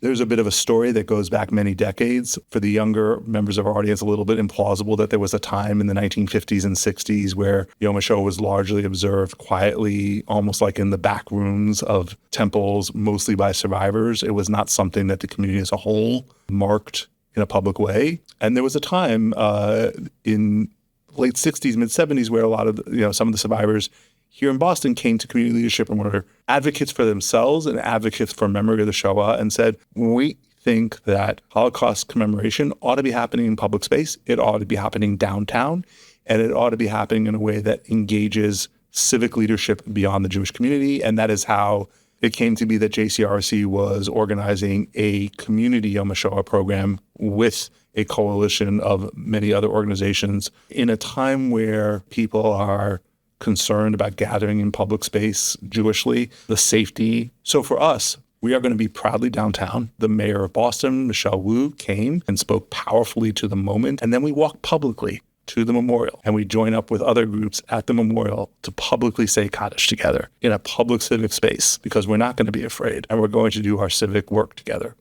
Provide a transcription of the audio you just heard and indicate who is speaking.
Speaker 1: There's a bit of a story that goes back many decades. For the younger members of our audience, a little bit implausible that there was a time in the 1950s and 60s where Yom HaShoah was largely observed quietly, almost like in the back rooms of temples, mostly by survivors. It was not something that the community as a whole marked in a public way. And there was a time in late 60s, mid 70s, where a lot of some of the survivors here in Boston came to community leadership and were advocates for themselves and advocates for memory of the Shoah and said, we think that Holocaust commemoration ought to be happening in public space. It ought to be happening downtown, and it ought to be happening in a way that engages civic leadership beyond the Jewish community. And that is how it came to be that JCRC was organizing a community Yom HaShoah program with a coalition of many other organizations in a time where people are concerned about gathering in public space Jewishly, the safety. So for us, we are going to be proudly downtown. The mayor of Boston, Michelle Wu, came and spoke powerfully to the moment. And then we walked publicly to the memorial. And we join up with other groups at the memorial to publicly say Kaddish together in a public civic space, because we're not going to be afraid and we're going to do our civic work together.